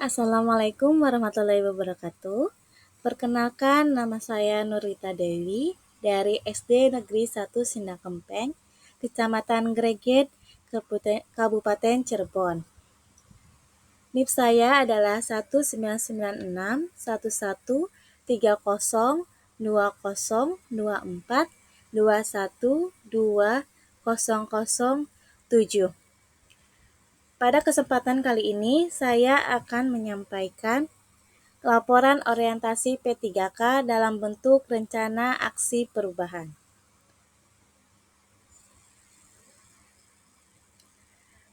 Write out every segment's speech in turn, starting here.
Assalamualaikum warahmatullahi wabarakatuh. Perkenalkan, nama saya Nurita Dewi dari SD Negeri 1 Sindakempeng, Kecamatan Greget, Kabupaten Cirebon. NIP saya adalah 1996 11302024 2120007. Pada kesempatan kali ini, saya akan menyampaikan laporan orientasi P3K dalam bentuk rencana aksi perubahan.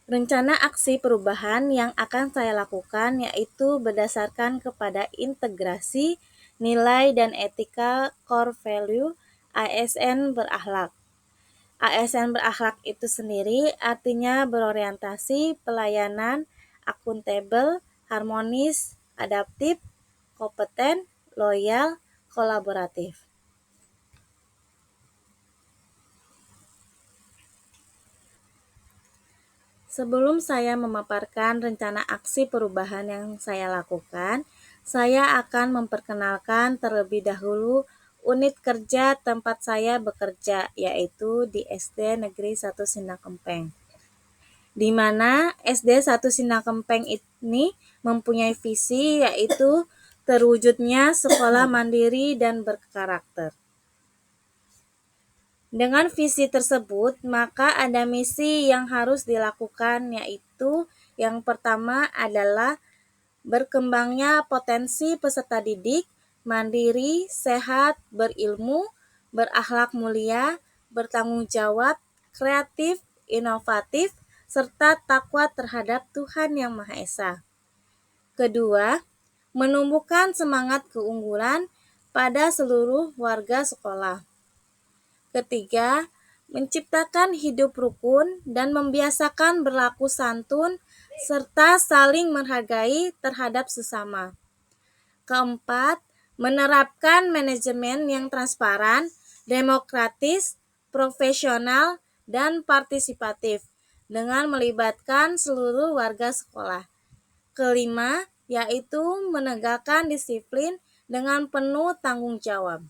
Rencana aksi perubahan yang akan saya lakukan yaitu berdasarkan kepada integrasi nilai dan etika core value ASN berakhlak. ASN berakhlak itu sendiri artinya berorientasi pelayanan, akuntabel, harmonis, adaptif, kompeten, loyal, kolaboratif. Sebelum saya memaparkan rencana aksi perubahan yang saya lakukan, saya akan memperkenalkan terlebih dahulu unit kerja tempat saya bekerja, yaitu di SD Negeri 1 Sindakempeng. Di mana SD 1 Sindakempeng ini mempunyai visi yaitu terwujudnya sekolah mandiri dan berkarakter. Dengan visi tersebut, maka ada misi yang harus dilakukan, yaitu yang pertama adalah berkembangnya potensi peserta didik, mandiri, sehat, berilmu, berakhlak mulia, bertanggung jawab, kreatif, inovatif, serta takwa terhadap Tuhan Yang Maha Esa. Kedua, menumbuhkan semangat keunggulan pada seluruh warga sekolah. Ketiga, menciptakan hidup rukun dan membiasakan berlaku santun serta saling menghargai terhadap sesama. Keempat, menerapkan manajemen yang transparan, demokratis, profesional, dan partisipatif dengan melibatkan seluruh warga sekolah. Kelima, yaitu menegakkan disiplin dengan penuh tanggung jawab.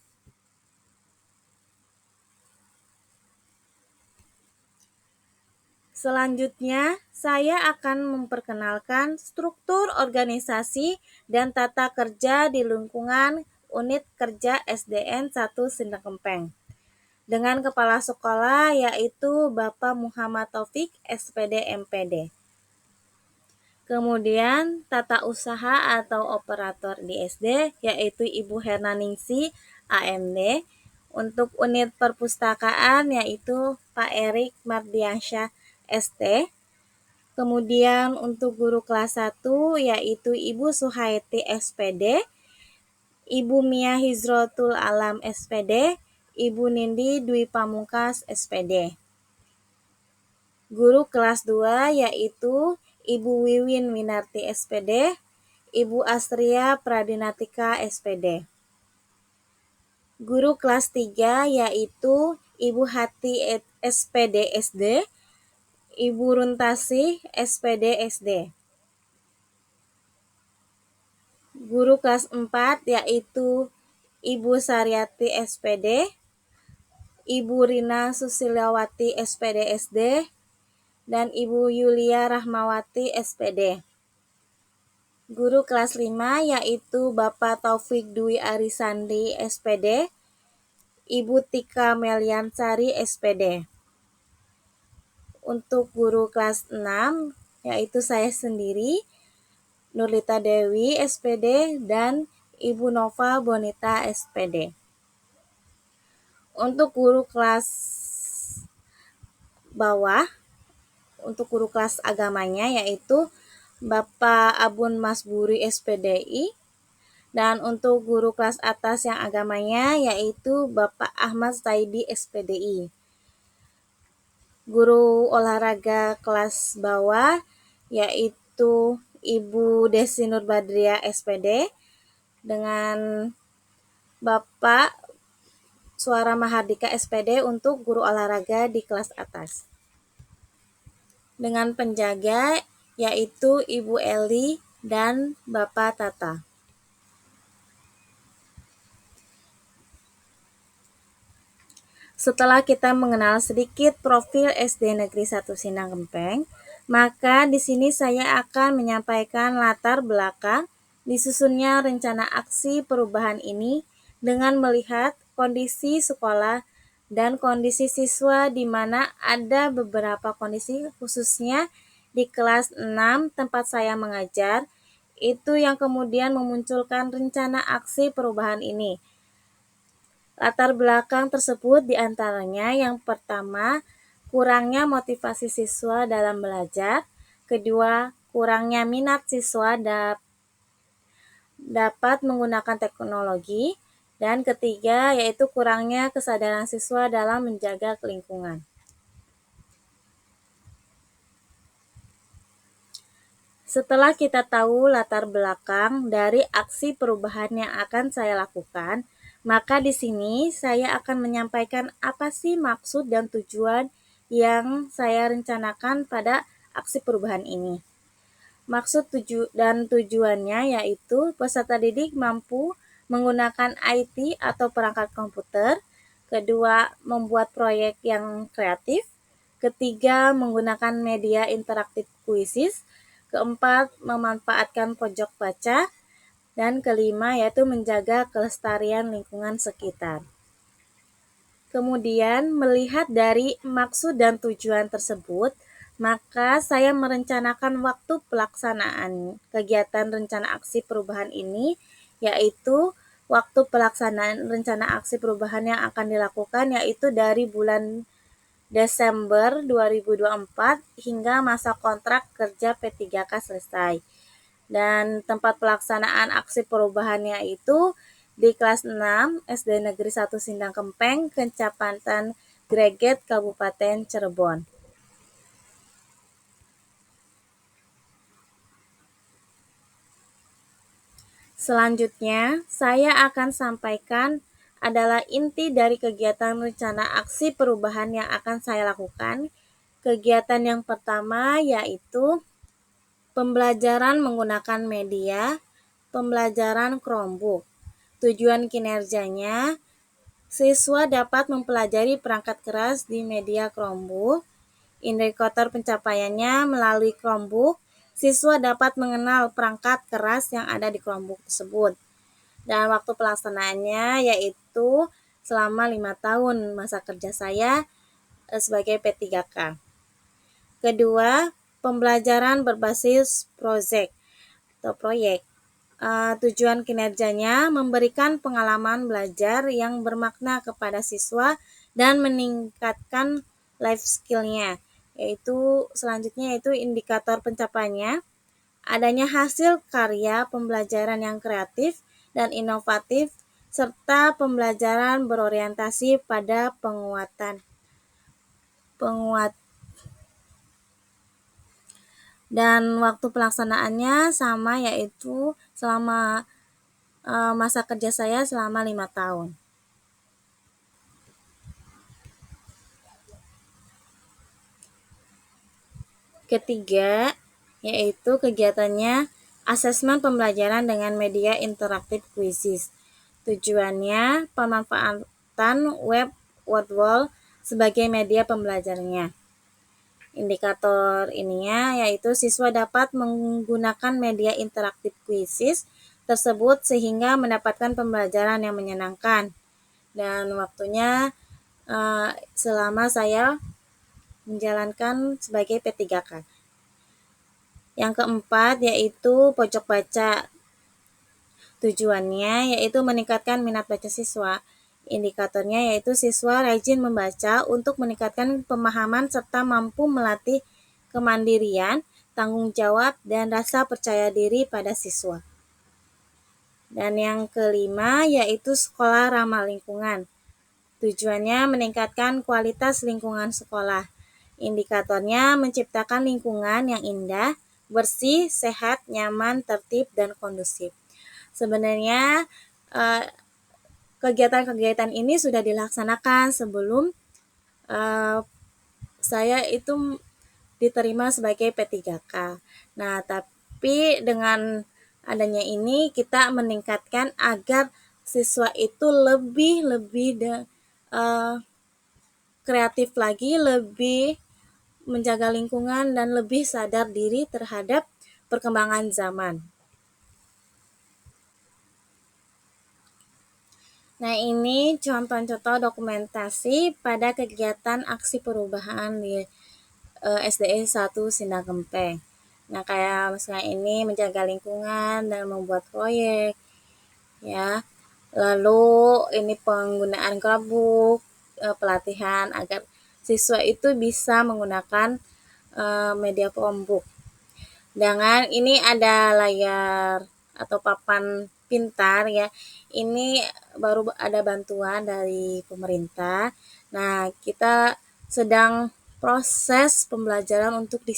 Selanjutnya, saya akan memperkenalkan struktur organisasi dan tata kerja di lingkungan unit kerja SDN 1 Sindakempeng. Dengan kepala sekolah yaitu Bapak Muhammad Taufik SPD MPD. Kemudian tata usaha atau operator di SD yaitu Ibu Hernaningsi AMD. Untuk unit perpustakaan yaitu Pak Erik Mardiansyah ST. Kemudian untuk guru kelas 1 yaitu Ibu Suhaiti SPD, Ibu Mia Hizrotul Alam SPD, Ibu Nindi Dwi Pamungkas SPD. Guru kelas 2 yaitu Ibu Wiwin Winarti SPD, Ibu Astria Pradinatika SPD. Guru kelas 3 yaitu Ibu Hati SPD SD, Ibu Runtasi SPD SD. Guru kelas 4 yaitu Ibu Saryati SPD, Ibu Rina Susilawati SPD SD, dan Ibu Yulia Rahmawati SPD. Guru kelas 5 yaitu Bapak Taufik Dwi Arisandi SPD, Ibu Tika Meliansari SPD. Untuk guru kelas 6 yaitu saya sendiri, Nurita Dewi SPD, dan Ibu Nova Bonita SPD. Untuk guru kelas bawah, untuk guru kelas agamanya yaitu Bapak Abun Masburi SPDI, dan untuk guru kelas atas yang agamanya yaitu Bapak Ahmad Saidi SPDI. Guru olahraga kelas bawah yaitu Ibu Desi Nurbadria SPD dengan Bapak Suara Mahardika SPD untuk guru olahraga di kelas atas. Dengan penjaga yaitu Ibu Eli dan Bapak Tata. Setelah kita mengenal sedikit profil SD Negeri 1 Sindang Gempeng, maka di sini saya akan menyampaikan latar belakang disusunnya rencana aksi perubahan ini dengan melihat kondisi sekolah dan kondisi siswa di mana ada beberapa kondisi khususnya di kelas 6 tempat saya mengajar, itu yang kemudian memunculkan rencana aksi perubahan ini. Latar belakang tersebut diantaranya yang pertama, kurangnya motivasi siswa dalam belajar, kedua, kurangnya minat siswa dapat menggunakan teknologi, dan ketiga yaitu kurangnya kesadaran siswa dalam menjaga lingkungan. Setelah kita tahu latar belakang dari aksi perubahan yang akan saya lakukan, maka di sini saya akan menyampaikan apa sih maksud dan tujuan yang saya rencanakan pada aksi perubahan ini. Maksud dan tujuannya yaitu peserta didik mampu menggunakan IT atau perangkat komputer, kedua membuat proyek yang kreatif, ketiga menggunakan media interaktif kuisis, keempat memanfaatkan pojok baca, dan kelima yaitu menjaga kelestarian lingkungan sekitar. Kemudian melihat dari maksud dan tujuan tersebut, maka saya merencanakan waktu pelaksanaan kegiatan rencana aksi perubahan ini, yaitu waktu pelaksanaan rencana aksi perubahan yang akan dilakukan yaitu dari bulan Desember 2024 hingga masa kontrak kerja P3K selesai. Dan tempat pelaksanaan aksi perubahannya itu di kelas 6 SD Negeri 1 Sindang Kempeng, Kecamatan Greget, Kabupaten Cirebon. Selanjutnya, saya akan sampaikan adalah inti dari kegiatan rencana aksi perubahan yang akan saya lakukan. Kegiatan yang pertama yaitu pembelajaran menggunakan media, pembelajaran Chromebook. Tujuan kinerjanya, siswa dapat mempelajari perangkat keras di media Chromebook. Indikator pencapaiannya melalui Chromebook, siswa dapat mengenal perangkat keras yang ada di Chromebook tersebut. Dan waktu pelaksanaannya yaitu selama 5 tahun masa kerja saya sebagai P3K. Kedua, pembelajaran berbasis proyek. Tujuan kinerjanya memberikan pengalaman belajar yang bermakna kepada siswa dan meningkatkan life skill-nya. Selanjutnya yaitu indikator pencapaiannya, adanya hasil karya pembelajaran yang kreatif dan inovatif serta pembelajaran berorientasi pada penguat dan waktu pelaksanaannya sama yaitu selama masa kerja saya selama 5 tahun. Ketiga, yaitu kegiatannya asesmen pembelajaran dengan media interaktif kuisis. Tujuannya pemanfaatan web wall sebagai media pembelajarannya. Indikator ininya yaitu siswa dapat menggunakan media interaktif kuisis tersebut sehingga mendapatkan pembelajaran yang menyenangkan. Dan waktunya selama saya menjalankan sebagai P3K. Yang keempat yaitu pojok baca. Tujuannya yaitu meningkatkan minat baca siswa. Indikatornya yaitu siswa rajin membaca untuk meningkatkan pemahaman serta mampu melatih kemandirian, tanggung jawab, dan rasa percaya diri pada siswa. Dan yang kelima yaitu sekolah ramah lingkungan. Tujuannya meningkatkan kualitas lingkungan sekolah. Indikatornya menciptakan lingkungan yang indah, bersih, sehat, nyaman, tertib, dan kondusif. Sebenarnya kegiatan-kegiatan ini sudah dilaksanakan sebelum saya itu diterima sebagai P3K. Nah, Tapi dengan adanya ini kita meningkatkan agar siswa itu lebih kreatif lagi, lebih menjaga lingkungan dan lebih sadar diri terhadap perkembangan zaman. Nah, ini contoh-contoh dokumentasi pada kegiatan aksi perubahan di SDE 1 Sindang Gempeng. Nah, kayak misalnya ini menjaga lingkungan dan membuat proyek, ya. Lalu ini penggunaan Chromebook, pelatihan agar siswa itu bisa menggunakan media Chromebook. Dengan ini ada layar atau papan pintar, ya. Ini baru ada bantuan dari pemerintah. Nah, kita sedang proses pembelajaran untuk di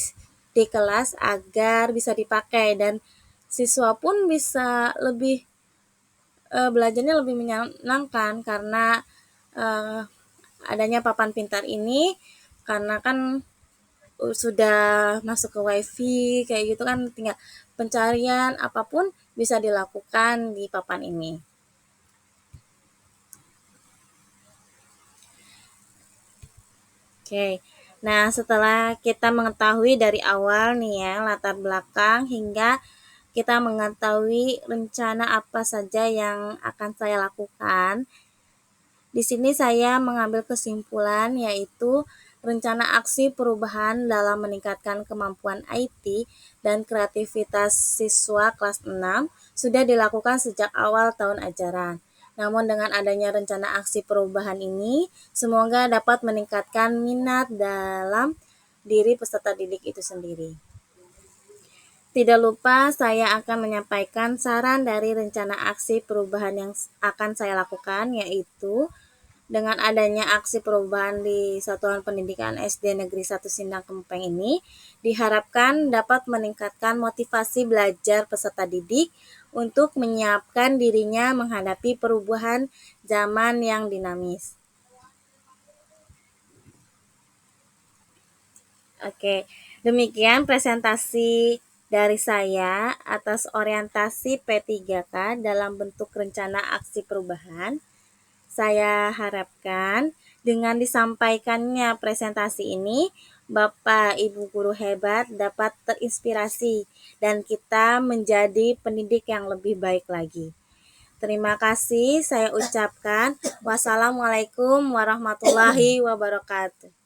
kelas agar bisa dipakai dan siswa pun bisa lebih belajarnya lebih menyenangkan karena adanya papan pintar ini, karena kan sudah masuk ke wifi kayak gitu kan, tinggal pencarian apapun bisa dilakukan di papan ini. Oke. Nah, setelah kita mengetahui dari awal nih ya latar belakang hingga kita mengetahui rencana apa saja yang akan saya lakukan, di sini saya mengambil kesimpulan yaitu rencana aksi perubahan dalam meningkatkan kemampuan IT dan kreativitas siswa kelas 6 sudah dilakukan sejak awal tahun ajaran. Namun dengan adanya rencana aksi perubahan ini, semoga dapat meningkatkan minat dalam diri peserta didik itu sendiri. Tidak lupa saya akan menyampaikan saran dari rencana aksi perubahan yang akan saya lakukan, yaitu dengan adanya aksi perubahan di Satuan Pendidikan SD Negeri 1 Sindang Gempeng ini diharapkan dapat meningkatkan motivasi belajar peserta didik untuk menyiapkan dirinya menghadapi perubahan zaman yang dinamis. Oke, demikian presentasi dari saya atas orientasi P3K dalam bentuk rencana aksi perubahan. Saya harapkan dengan disampaikannya presentasi ini, Bapak Ibu guru hebat dapat terinspirasi dan kita menjadi pendidik yang lebih baik lagi. Terima kasih saya ucapkan. Wassalamualaikum warahmatullahi wabarakatuh.